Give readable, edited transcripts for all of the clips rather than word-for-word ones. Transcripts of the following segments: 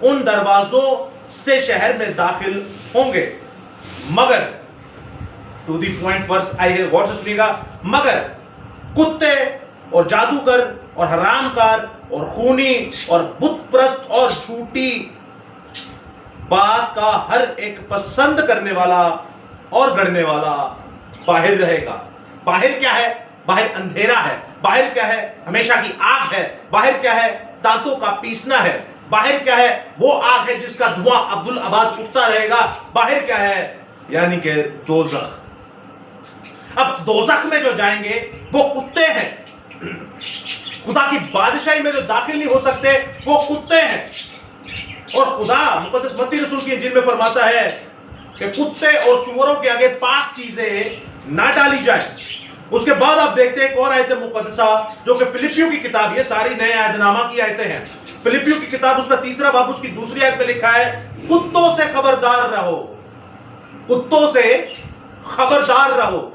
ان دروازوں سے شہر میں داخل ہوں گے، مگر ٹو دی پوائنٹ ورس آئی ہے، غور سے سنیے گا، مگر کتے اور جادوگر اور حرام کار اور خونی اور بت پرست اور جھوٹی بات کا ہر ایک پسند کرنے والا اور گڑنے والا باہر رہے گا۔ باہر کیا ہے؟ باہر اندھیرا ہے۔ باہر کیا ہے؟ ہمیشہ کی آگ ہے۔ باہر کیا ہے؟ دانتوں کا پیسنا ہے۔ باہر کیا ہے؟ وہ آگ ہے جس کا دھواں عبدالآباد اٹھتا رہے گا۔ باہر کیا ہے؟ یعنی کہ دوزخ۔ اب دوزخ میں جو جائیں گے وہ کتے ہیں، خدا کی بادشاہی میں جو داخل نہیں ہو سکتے وہ کتے ہیں۔ اور خدا مقدس متی رسول کی انجیل میں فرماتا ہے کہ کتے اور سوروں کے آگے پاک چیزیں نہ ڈالی جائیں۔ اس کے بعد آپ دیکھتے ہیں ایک اور آیت مقدسہ جو کہ فلپیوں کی کتاب، یہ ساری نئے عہد نامہ کی آیتیں ہیں، فلپیوں کی کتاب اس کا 3 باب اس کی 2 آیت میں لکھا ہے، کتوں سے خبردار رہو، کتوں سے خبردار رہو۔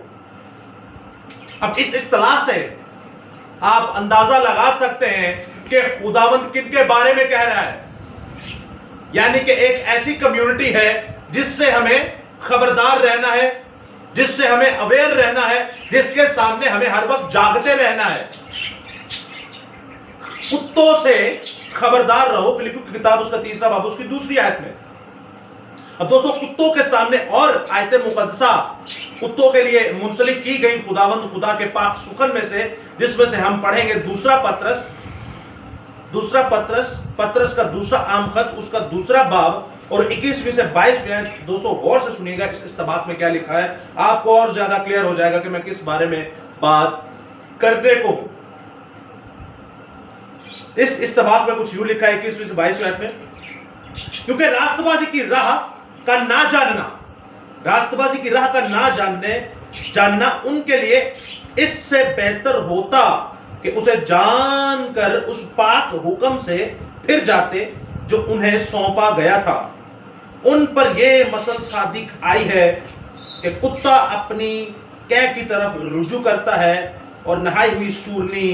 اب اس اصطلاح سے آپ اندازہ لگا سکتے ہیں کہ خداوند کن کے بارے میں کہہ رہا ہے، یعنی کہ ایک ایسی کمیونٹی ہے جس سے ہمیں خبردار رہنا ہے، جس سے ہمیں اویئر رہنا ہے، جس کے سامنے ہمیں ہر وقت جاگتے رہنا ہے۔ کتوں سے خبردار رہو، فلپیوں کی کتاب اس کا 3 باب اس کی 2 آیت میں۔ اب دوستو کتوں کے سامنے اور آیت مقدسہ کتوں کے لیے منسلک کی گئی خداوند خدا کے پاک سخن میں سے، جس میں سے ہم پڑھیں گے دوسرا پطرس کا 2 عام خط اس کا 2 باب اور 21 سے 22 آیت۔ دوستو غور سے سنیے گا اس استباق میں کیا لکھا ہے، آپ کو اور زیادہ کلیئر ہو جائے گا کہ میں کس بارے میں بات کرنے کو۔ اس استباق میں کچھ یوں لکھا ہے 21 سے 22 آیت میں، کیونکہ راست بازی کی راہ کا نہ جاننا، راست بازی کی راہ کا نہ جاننا ان کے لیے اس سے بہتر ہوتا کہ اسے جان کر اس پاک حکم سے پھر جاتے جو انہیں سونپا گیا تھا۔ ان پر یہ مثل صادق آئی ہے کہ کتا اپنی قے کی طرف رجوع کرتا ہے اور نہائی ہوئی سورنی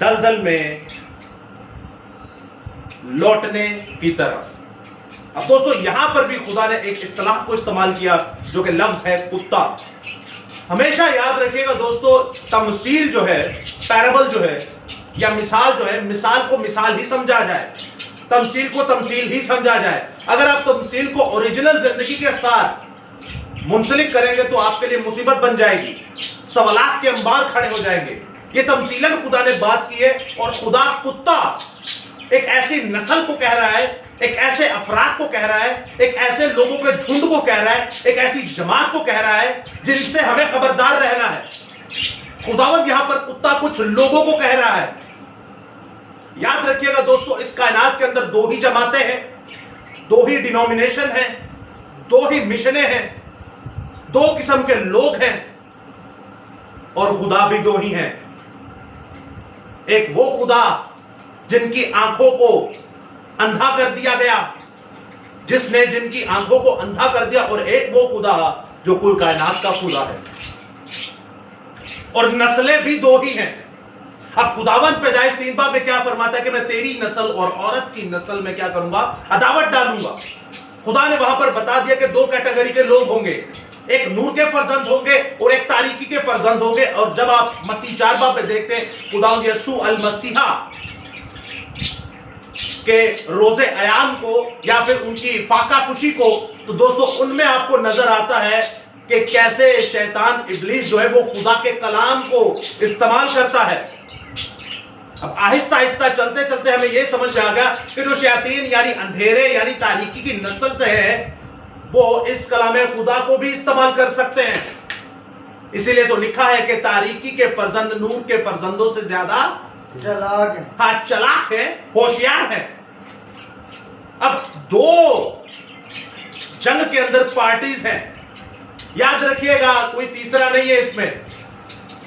دلدل میں لوٹنے کی طرف۔ اب دوستو یہاں پر بھی خدا نے ایک اصطلاح کو استعمال کیا جو کہ لفظ ہے کتا۔ ہمیشہ یاد رکھیے گا دوستو، تمثیل جو ہے، پیرابل جو ہے یا مثال جو ہے، مثال کو مثال ہی سمجھا جائے، تمثیل کو تمثیل ہی سمجھا جائے۔ اگر آپ تمثیل کو اوریجنل زندگی کے ساتھ منسلک کریں گے تو آپ کے لیے مصیبت بن جائے گی، سوالات کے انبار کھڑے ہو جائیں گے۔ یہ تمثیلاً خدا نے بات کی ہے، اور خدا کتا ایک ایسی نسل کو کہہ رہا ہے، ایک ایسے افراد کو کہہ رہا ہے، ایک ایسے لوگوں کے جھنڈ کو کہہ رہا ہے، ایک ایسی جماعت کو کہہ رہا ہے جن سے ہمیں خبردار رہنا ہے۔ خداوند یہاں پر کتا کچھ لوگوں کو کہہ رہا ہے۔ یاد رکھیے گا دوستو، اس کائنات کے اندر 2 ہی جماعتیں ہیں، 2 ہی ڈینومینیشن ہیں، 2 ہی مشنیں ہیں، 2 قسم کے لوگ ہیں، اور خدا بھی 2 ہی ہیں۔ ایک وہ خدا جن کی آنکھوں کو اندھا کر دیا گیا، جس نے جن کی آنکھوں کو اندھا کر دیا، اور ایک وہ خدا جو کل کائنات کا خدا ہے، اور نسلیں بھی 2 ہی ہیں۔ اب خداوند پیدائش 3 باب میں کیا فرماتا ہے کہ میں تیری نسل اور عورت کی نسل میں کیا کروں گا؟ عداوت ڈالوں گا۔ خدا نے وہاں پر بتا دیا کہ 2 کیٹیگری کے لوگ ہوں گے، ایک نور کے فرزند ہوں گے اور ایک تاریکی کے فرزند ہوں گے۔ اور جب آپ متی 4 باب میں دیکھتے ہیں خداوند یسوع المسیح کے روز ایام کو یا پھر ان کی فاقہ کشی کو، تو دوستو ان میں آپ کو نظر آتا ہے کہ کیسے شیطان ابلیس جو ہے وہ خدا کے کلام کو استعمال کرتا ہے۔ اب آہستہ آہستہ چلتے چلتے ہمیں یہ سمجھ آ گیا کہ جو شیاطین یعنی اندھیرے یعنی تاریکی کی نسل سے ہے، وہ اس کلام خدا کو بھی استعمال کر سکتے ہیں۔ اسی لیے تو لکھا ہے کہ تاریکی کے فرزند نور کے فرزندوں سے زیادہ چلاک ہے، ہاں چلاک ہے، ہوشیار ہے۔ اب 2 جنگ کے اندر پارٹیز ہیں، یاد رکھیے گا کوئی تیسرا نہیں ہے اس میں،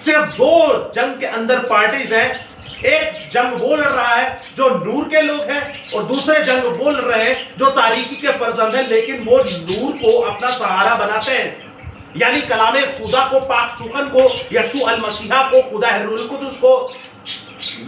صرف 2 جنگ کے اندر پارٹیز ہیں۔ ایک جنگ وہ لڑ رہا ہے جو نور کے لوگ ہیں، اور دوسرے جنگ وہ لڑ رہے ہیں جو تاریکی کے فرزند ہیں، لیکن وہ نور کو اپنا سہارا بناتے ہیں، یعنی کلام خدا کو، پاک سخن کو، یسوع المسیح کو، خدا روح القدس کو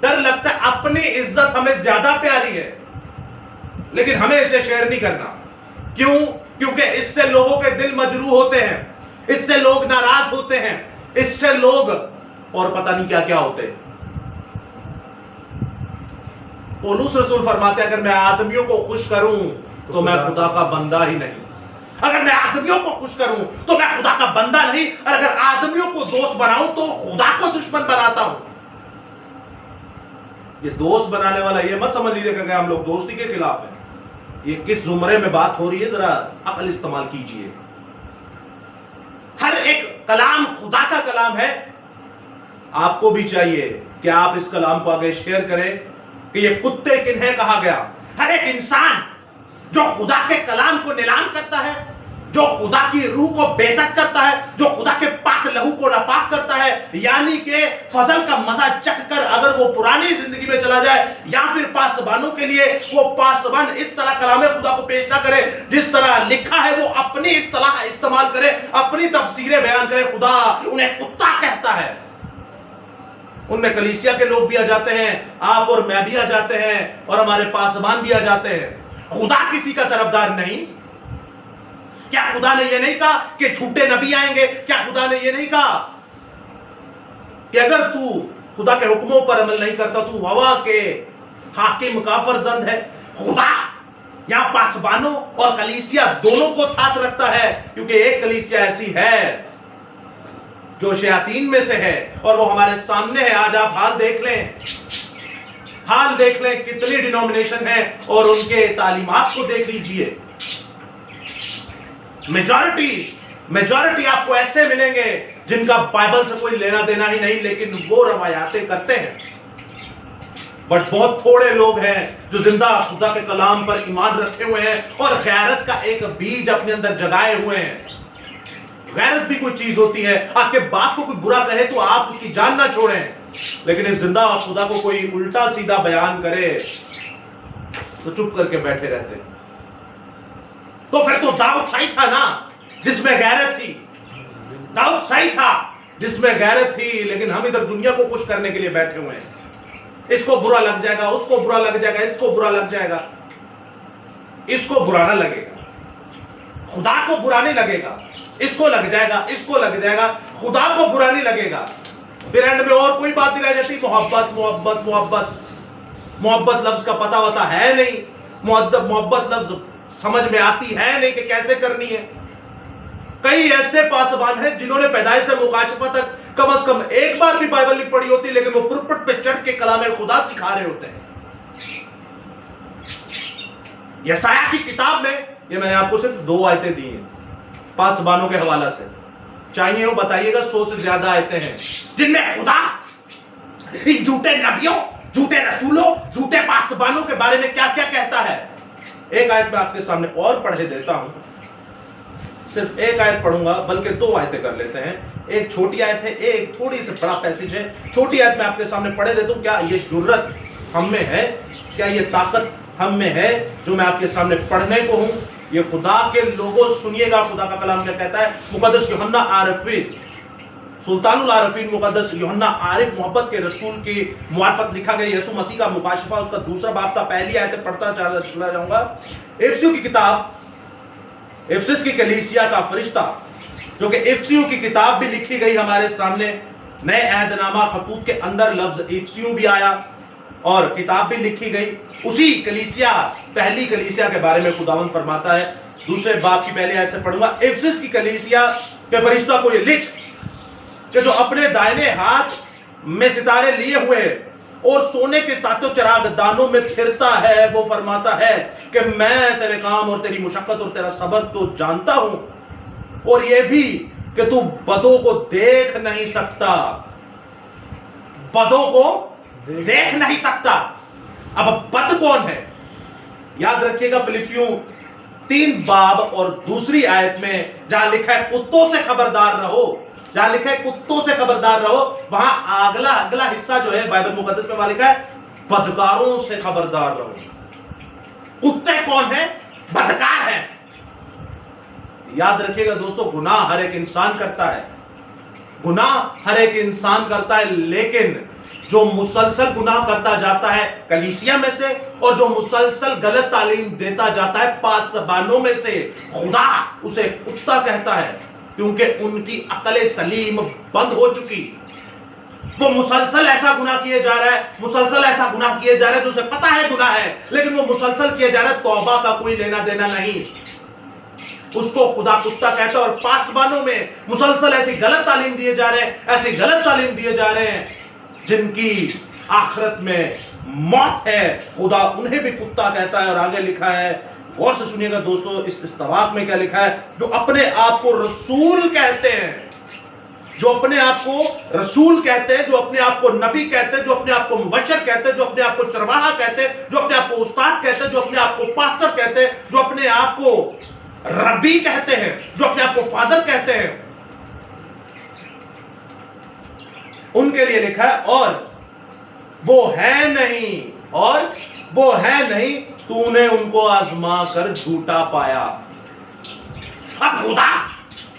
ڈر لگتا ہے اپنی عزت ہمیں زیادہ پیاری ہے لیکن ہمیں اسے شیئر نہیں کرنا. کیوں؟ کیونکہ اس سے لوگوں کے دل مجروح ہوتے ہیں, اس سے لوگ ناراض ہوتے ہیں, اس سے لوگ اور پتہ نہیں کیا کیا ہوتے ہیں. پولس رسول فرماتے ہیں اگر میں آدمیوں کو خوش کروں تو میں خدا کا بندہ ہی نہیں. اگر میں آدمیوں کو خوش کروں تو میں خدا کا بندہ نہیں, اور اگر آدمیوں کو دوست بناؤں تو خدا کو دشمن بناتا ہوں. یہ دوست بنانے والا یہ مت سمجھ لیجیے کہ ہم لوگ دوستی کے خلاف ہیں. یہ کس زمرے میں بات ہو رہی ہے ذرا عقل استعمال کیجئے. ہر ایک کلام خدا کا کلام ہے. آپ کو بھی چاہیے کہ آپ اس کلام کو آگے شیئر کریں کہ یہ کتے کنہیں کہا گیا. ہر ایک انسان جو خدا کے کلام کو نیلام کرتا ہے, جو خدا کی روح کو بے عزت کرتا ہے, جو خدا کے پاک لہو کو ناپاک کرتا ہے, یعنی کہ فضل کا مزہ چکھ کر اگر وہ پرانی زندگی میں چلا جائے یا پھر پاسبانوں کے لیے وہ پاسبان اس طرح کلام خدا کو پیش نہ کرے جس طرح لکھا ہے, وہ اپنی اصطلاح استعمال کرے, اپنی تفسیریں بیان کرے, خدا انہیں کتا کہتا ہے. ان میں کلیسیا کے لوگ بھی آ جاتے ہیں, آپ اور میں بھی آ جاتے ہیں, اور ہمارے پاسبان بھی آ جاتے ہیں. خدا کسی کا طرفدار نہیں. کیا خدا نے یہ نہیں کہا کہ جھوٹے نبی آئیں گے؟ کیا خدا نے یہ نہیں کہا کہ اگر تو خدا کے حکموں پر عمل نہیں کرتا تو ہوا کے حاکم کا فرزند ہے؟ خدا یہاں پاسبانوں اور کلیسیا دونوں کو ساتھ رکھتا ہے, کیونکہ ایک کلیسیا ایسی ہے جو شیاطین میں سے ہے اور وہ ہمارے سامنے ہے. آج آپ حال دیکھ لیں کتنی ڈینومینیشن ہے اور ان کے تعلیمات کو دیکھ لیجئے. میجورٹی آپ کو ایسے ملیں گے جن کا بائبل سے کوئی لینا دینا ہی نہیں, لیکن وہ روایاتیں کرتے ہیں. بٹ بہت تھوڑے لوگ ہیں جو زندہ خدا کے کلام پر ایمان رکھے ہوئے ہیں اور غیرت کا ایک بیج اپنے اندر جگائے ہوئے ہیں. غیرت بھی کوئی چیز ہوتی ہے. آپ کے باپ کو کوئی برا کہے تو آپ اس کی جان نہ چھوڑیں, لیکن اس زندہ خدا کو کوئی الٹا سیدھا بیان کرے تو چپ کر کے بیٹھے رہتے ہیں. تو پھر تو داؤد صحیح تھا نا جس میں غیرت تھی. داؤد صحیح تھا جس میں غیرت تھی, لیکن ہم ادھر دنیا کو خوش کرنے کے لیے بیٹھے ہوئے ہیں. اس کو برا لگ جائے گا, اس کو برا لگ جائے گا, اس کو برا لگ جائے گا. اس کو برا نہ لگے گا, خدا کو برا نہیں لگے گا. اس کو لگ جائے گا, اس کو لگ جائے گا, خدا کو برا نہیں لگے گا. پھر اینڈ میں اور کوئی بات نہیں رہ جاتی. محبت محبت محبت محبت لفظ کا پتہ ہوتا ہے نہیں. محبت لفظ سمجھ میں آتی ہے نہیں کہ کیسے کرنی ہے. کئی ایسے پاسبان ہیں جنہوں نے پیدائش سے مکاشفہ تک کم از کم ایک بار بھی بائبل نہیں پڑھی ہوتی, لیکن وہ پرپٹ پہ چڑھ کے کلام خدا سکھا رہے ہوتے ہیں. یسایہ کی کتاب میں, یہ میں نے آپ کو صرف 2 آیتیں دی ہیں پاسبانوں کے حوالہ سے. چاہیے وہ بتائیے گا 100 سے زیادہ آیتیں ہیں جن میں خدا ان جھوٹے نبیوں, جھوٹے رسولوں, جھوٹے پاسبانوں کے بارے میں کیا کیا کہتا ہے. ایک آیت میں آپ کے سامنے اور پڑھے دیتا ہوں. صرف ایک آیت پڑھوں گا, بلکہ 2 آیتیں کر لیتے ہیں. ایک چھوٹی آیت ہے, ایک تھوڑی سی بڑا پیسیج ہے. چھوٹی آیت میں آپ کے سامنے پڑھے دیتا ہوں. کیا یہ جرت ہم میں ہے, کیا یہ طاقت ہم میں ہے جو میں آپ کے سامنے پڑھنے کو ہوں. یہ خدا کے لوگوں سنیے گا خدا کا کلام کیا کہتا ہے. مقدس یوحنا عارفین, سلطان العارفین مقدس یوحنا عارف محبت کے رسول کی معرفت لکھا گیا یسوع مسیح کا مکاشفہ, اس کا 2 باب کا پہلی آیت پڑھتا چلا جاؤں گا. افسیوں کی کتاب, افسس کی کلیسیا کا فرشتہ, جو کہ افسیوں کی کتاب بھی لکھی گئی ہمارے سامنے. نئے عہد نامہ خطوط کے اندر لفظ افسیوں بھی آیا اور کتاب بھی لکھی گئی. اسی کلیسیا, پہلی کلیسیا کے بارے میں خداوند فرماتا ہے. 2 باب کی پہلی آیت سے پڑھوں گا. افسس کی کلیسیا کے فرشتہ کو یہ لکھ کہ جو اپنے دائنے ہاتھ میں ستارے لیے ہوئے اور سونے کے ساتوں چراغ دانوں میں پھرتا ہے, وہ فرماتا ہے کہ میں تیرے کام اور تیری مشقت اور تیرا صبر تو جانتا ہوں, اور یہ بھی کہ تو بدوں کو دیکھ نہیں سکتا. بدوں کو دیکھ نہیں سکتا. اب بد کون ہے؟ یاد رکھیے گا فلپیوں 3 باب اور 2 آیت میں جہاں لکھا ہے کتوں سے خبردار رہو, جہاں لکھا ہے کتوں سے خبردار رہو, وہاں اگلا حصہ جو ہے بائبل مقدس میں وہاں لکھا ہے بدکاروں سے خبردار رہو. کتے کون ہیں؟ بدکار ہیں. یاد رکھیے گا دوستو, گناہ ہر ایک انسان کرتا ہے, گناہ ہر ایک انسان کرتا ہے, لیکن جو مسلسل گناہ کرتا جاتا ہے کلیسیا میں سے اور جو مسلسل غلط تعلیم دیتا جاتا ہے پاسبانوں میں سے، خدا اسے کتا کہتا ہے کیونکہ ان کی عقل سلیم بند ہو چکی۔ وہ مسلسل ایسا گناہ کیے جا رہا ہے، مسلسل ایسا گناہ کیے جا رہا ہے جو اسے پتا ہے گناہ ہے، لیکن وہ مسلسل کیے جا رہا ہے، توبہ کا کوئی لینا دینا نہیں۔ اس کو خدا کتا کہتا ہے۔ اور پاسبانوں میں مسلسل ایسی غلط تعلیم دیے جا رہے ہیں، ایسی غلط تعلیم دیے جا رہے ہیں جن کی آخرت میں موت ہے، خدا انہیں بھی کتا کہتا ہے۔ اور آگے لکھا ہے، غور سے سنیے گا دوستو، اس استواق میں کیا لکھا ہے، جو اپنے آپ کو رسول کہتے ہیں، جو اپنے آپ کو رسول کہتے ہیں، جو اپنے آپ کو نبی کہتے ہیں، جو اپنے آپ کو مبشر کہتے ہیں، جو اپنے آپ کو چرواہا کہتے ہیں، جو اپنے آپ کو استاد کہتے ہیں، جو اپنے آپ کو پاسٹر کہتے ہیں، جو اپنے آپ کو ربی کہتے ہیں، جو اپنے آپ کو فادر کہتے ہیں، ان کے لیے لکھا ہے اور وہ ہے نہیں، اور وہ ہے نہیں، تو نے ان کو آزما کر جھوٹا پایا۔ اب خدا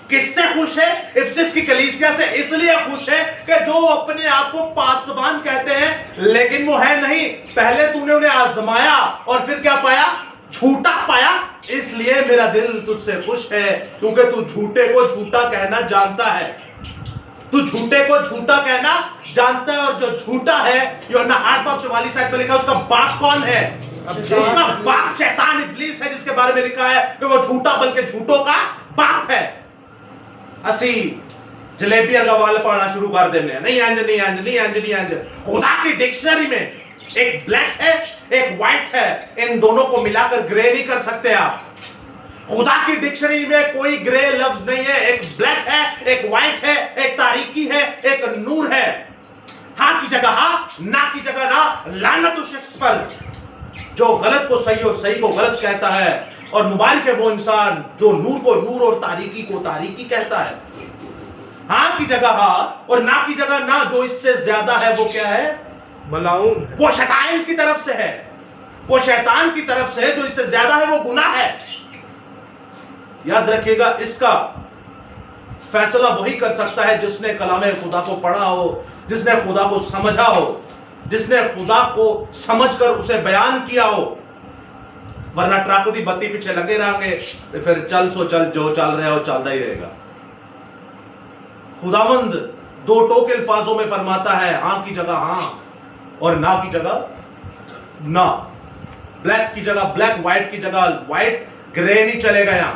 کس سے خوش ہے؟ افسس کی کلیسیا سے اس لیے خوش ہے کہ جو اپنے آپ کو پاسبان کہتے ہیں لیکن وہ ہے نہیں، پہلے تو نے انہیں آزمایا اور پھر کیا پایا؟ جھوٹا پایا۔ اس لیے میرا دل تجھ سے خوش ہے کیونکہ تو جھوٹے کو جھوٹا کہنا جانتا ہے، تو جھوٹے کو جھوٹا کہنا جانتا ہے۔ اور جو جھوٹا ہے، یوحنا 8:44 میں لکھا ہے، اس کا باپ کون ہے؟ اس کا باپ شیطان ابلیس ہے، جس کے بارے میں لکھا ہے کہ وہ جھوٹا بلکہ جھوٹوں کا باپ ہے۔ اسی جلیبی کا وال پڑھنا شروع کر دینے نہیں انج نہیں انج نہیں انج نہیں انج۔ خدا کی ڈکشنری میں ایک بلیک ہے ایک وائٹ ہے، ان دونوں کو ملا کر گرے نہیں کر سکتے آپ۔ خدا کی ڈکشنری میں کوئی گرے لفظ نہیں ہے، ایک بلیک ہے ایک وائٹ ہے، ایک تاریکی ہے ایک نور ہے۔ ہاں کی جگہ ہاں، نہ کی جگہ نہ۔ لعنت اس شخص پر جو غلط کو صحیح اور صحیح کو غلط کہتا ہے، اور مبارک ہے وہ انسان جو نور کو نور اور تاریکی کو تاریکی کہتا ہے۔ ہاں کی جگہ ہاں اور نہ کی جگہ نہ، جو اس سے زیادہ ہے وہ کیا ہے؟ ملعون ہے۔ وہ شیطان کی طرف سے ہے، وہ شیطان کی طرف سے ہے، جو اس سے زیادہ ہے وہ گناہ ہے۔ یاد رکھیے گا، اس کا فیصلہ وہی کر سکتا ہے جس نے کلام خدا کو پڑھا ہو، جس نے خدا کو سمجھا ہو، جس نے خدا کو سمجھ کر اسے بیان کیا ہو۔ ورنہ ٹرک دی بتی پیچھے لگے رہیں گے، پھر چل سو چل، جو چل رہا ہے وہ چلتا ہی رہے گا۔ خداوند دو ٹوک الفاظوں میں فرماتا ہے، ہاں کی جگہ ہاں اور نہ کی جگہ نہ۔ بلیک کی جگہ بلیک، وائٹ کی جگہ وائٹ، گرے نہیں چلے گا یہاں۔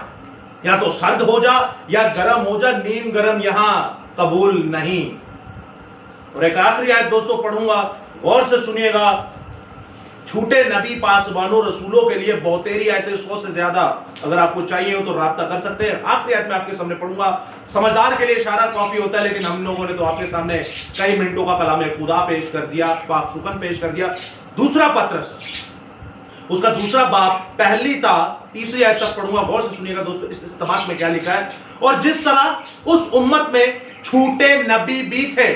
یا تو سرد ہو جا یا گرم ہو جا، نیم گرم یہاں قبول نہیں۔ اور ایک آخری آیت دوستو پڑھوں گا، غور سے سنیے گا۔ جھوٹے نبی پاسبانوں رسولوں کے لیے بہتیری آیتیں، 100 سے زیادہ، اگر آپ کو چاہیے ہو تو رابطہ کر سکتے ہیں۔ آخری آیت میں آپ کے سامنے پڑھوں گا۔ سمجھدار کے لیے اشارہ کافی ہوتا ہے، لیکن ہم لوگوں نے تو آپ کے سامنے کئی منٹوں کا کلام خدا پیش کر دیا، پاک سخن پیش کر دیا۔ دوسرا پترس، اس کا دوسرا باب، پہلی تا تیسری آیت تک پڑھوں گا، غور سے سنیے گا دوستو۔ اس استباق میں کیا لکھا ہے، اور جس طرح اس امت میں جھوٹے نبی بھی تھے،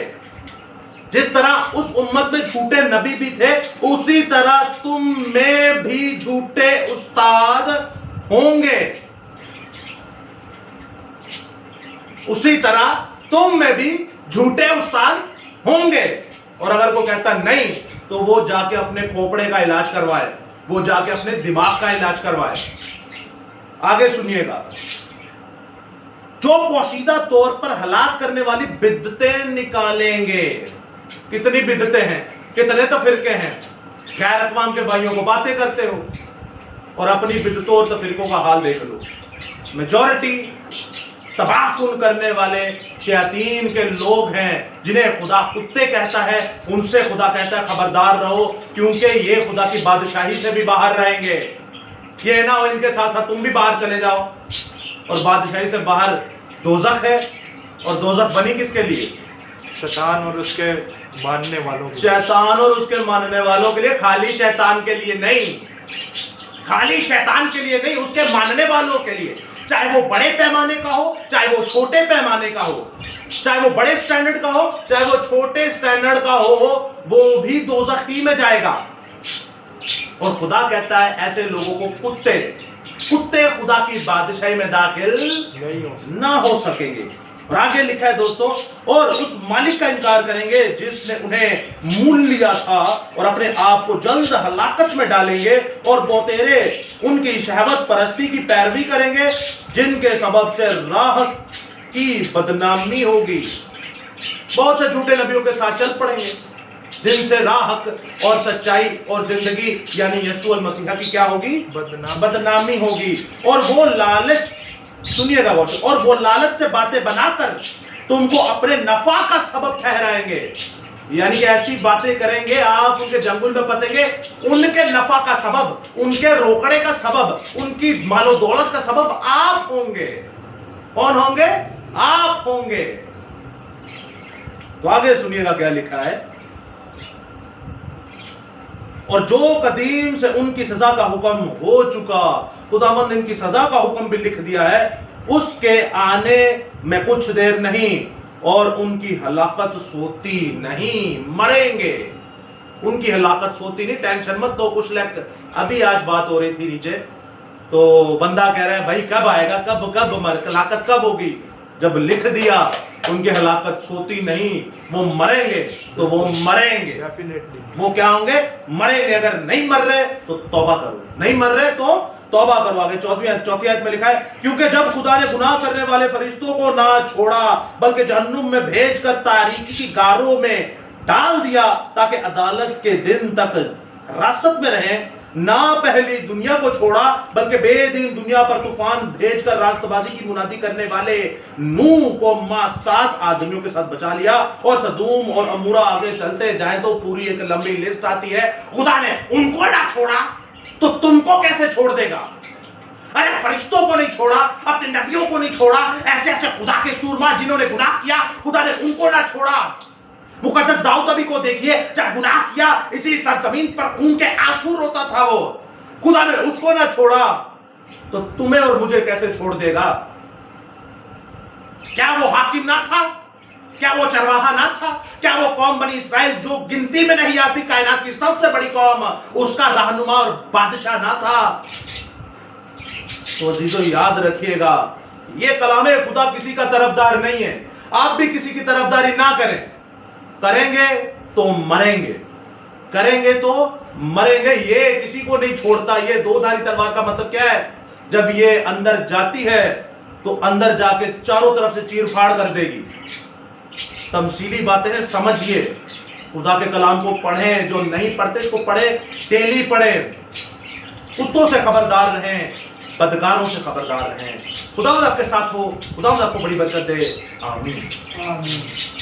جس طرح اس امت میں جھوٹے نبی بھی تھے، اسی طرح تم میں بھی جھوٹے استاد ہوں گے۔ اسی طرح تم میں بھی جھوٹے استاد ہوں گے۔ اور اگر کوئی کہتا نہیں تو وہ جا کے اپنے کھوپڑے کا علاج کروائے، وہ جا کے اپنے دماغ کا علاج کروائے۔ آگے سنیے گا، جو پوشیدہ طور پر ہلاک کرنے والی بدعتیں نکالیں گے۔ کتنی بدعتیں ہیں، کتنے تو فرقے ہیں۔ غیر اقوام کے بھائیوں کو باتیں کرتے ہو اور اپنی بدعتوں اور فرقوں کا حال دیکھ لو۔ میجورٹی تباہ کن کرنے والے شیاطین کے لوگ ہیں، جنہیں خدا کتے کہتا ہے، ان سے خدا کہتا ہے خبردار رہو، کیونکہ یہ خدا کی بادشاہی سے بھی باہر رہیں گے۔ یہ نہ ہو ان کے ساتھ ساتھ تم بھی باہر چلے جاؤ۔ اور بادشاہی سے باہر دوزخ ہے، اور دوزخ بنی کس کے لیے؟ شیطان اور اس کے ماننے والوں کے، شیطان اور اس کے ماننے والوں کے لیے۔ خالی شیطان کے لیے نہیں، خالی شیطان کے لیے نہیں، اس کے ماننے والوں کے لیے۔ چاہے وہ بڑے پیمانے کا ہو، چاہے وہ چھوٹے پیمانے کا ہو، چاہے وہ بڑے سٹینڈرڈ کا ہو، چاہے وہ چھوٹے سٹینڈرڈ کا ہو، وہ بھی دوزخ ہی میں جائے گا۔ اور خدا کہتا ہے ایسے لوگوں کو کتے خدا کی بادشاہی میں داخل نہ ہو سکیں گے۔ اور آگے لکھا ہے دوستو، اور اس مالک کا انکار کریں گے جس نے انہیں مول لیا تھا، اور اپنے آپ کو جلد ہلاکت میں ڈالیں گے، اور بوتیرے ان کی شہوت پرستی کی پیروی کریں گے جن کے سبب سے راہ کی بدنامی ہوگی۔ بہت سے جھوٹے نبیوں کے ساتھ چل پڑیں گے جن سے راہ حق اور سچائی اور زندگی یعنی یسوع المسیح کی کیا ہوگی؟ بدنامی ہوگی۔ اور وہ لالچ، سنیے گا، اور وہ لالچ سے باتیں بنا کر تم کو اپنے نفع کا سبب ٹھہرائیں گے، یعنی کہ ایسی باتیں کریں گے، آپ ان کے جنگل میں پھنسیں گے، ان کے نفع کا سبب، ان کے روکڑے کا سبب، ان کی مال و دولت کا سبب آپ ہوں گے۔ کون ہوں گے؟ آپ ہوں گے۔ تو آگے سنیے گا کیا لکھا ہے، اور جو قدیم سے ان کی سزا کا حکم ہو چکا، خداوند ان کی سزا کا حکم بھی لکھ دیا ہے، اس کے آنے میں کچھ دیر نہیں، اور ان کی ہلاکت سوتی نہیں، مریں گے۔ ان کی ہلاکت سوتی نہیں، ٹینشن مت دو۔ کچھ لگ ابھی آج بات ہو رہی تھی نیچے، تو بندہ کہہ رہا ہے بھائی کب آئے گا، کب ہلاکت کب ہوگی؟ جب لکھ دیا ان کی ہلاکت سوتی نہیں، وہ مریں گے تو وہ مریں گے، وہ کیا ہوں گے؟ مریں گے۔ اگر نہیں مر رہے تو توبہ کرو، نہیں مر رہے تو توبہ کرو۔ آگے چوتھی آیت میں لکھا ہے، کیونکہ جب خدا نے گناہ کرنے والے فرشتوں کو نہ چھوڑا بلکہ جہنم میں بھیج کر تاریکی کی غاروں میں ڈال دیا تاکہ عدالت کے دن تک حراست میں رہیں، نہ پہلی دنیا کو چھوڑا بلکہ بے دین دنیا پر طوفان بھیج کر راست بازی کی منادی کرنے والے نوح کو 7 آدمیوں کے ساتھ بچا لیا، اور سدوم اور عمورہ آگے چلتے جائیں تو پوری ایک لمبی لسٹ آتی ہے۔ خدا نے ان کو نہ چھوڑا تو تم کو کیسے چھوڑ دے گا؟ ارے فرشتوں کو نہیں چھوڑا، اپنے نبیوں کو نہیں چھوڑا، ایسے ایسے خدا کے سورما جنہوں نے گناہ کیا، خدا نے ان کو نہ چھوڑا۔ مقدس داؤد ابھی کو دیکھیے، جب گناہ کیا اسی سرزمین پر خون کے آنسو روتا تھا، وہ خدا نے اس کو نہ چھوڑا تو تمہیں اور مجھے کیسے چھوڑ دے گا؟ کیا وہ حاکم نہ تھا؟ کیا وہ چرواہا نہ تھا؟ کیا وہ قوم بنی اسرائیل جو گنتی میں نہیں آتی، کائنات کی سب سے بڑی قوم، اس کا رہنما اور بادشاہ نہ تھا؟ تو عزیزو یاد رکھیے گا، یہ کلام خدا کسی کا طرفدار نہیں ہے۔ آپ بھی کسی کی طرفداری نہ کریں، کریں گے تو مریں گے، کریں گے تو مریں گے۔ یہ کسی کو نہیں چھوڑتا۔ یہ 2 دھاری تلوار کا مطلب کیا ہے؟ جب یہ اندر جاتی ہے تو اندر جا کے چاروں طرف سے چیر پھاڑ کر دے گی۔ تمثیلی باتیں ہیں، سمجھیے، خدا کے کلام کو پڑھیں، جو نہیں پڑھتے اس کو پڑھیں، ڈیلی پڑھیں۔ کتوں سے خبردار رہیں، بدکاروں سے خبردار رہیں۔ خدا آپ کے ساتھ ہو، خدا آپ کو بڑی برکت دے، آمین۔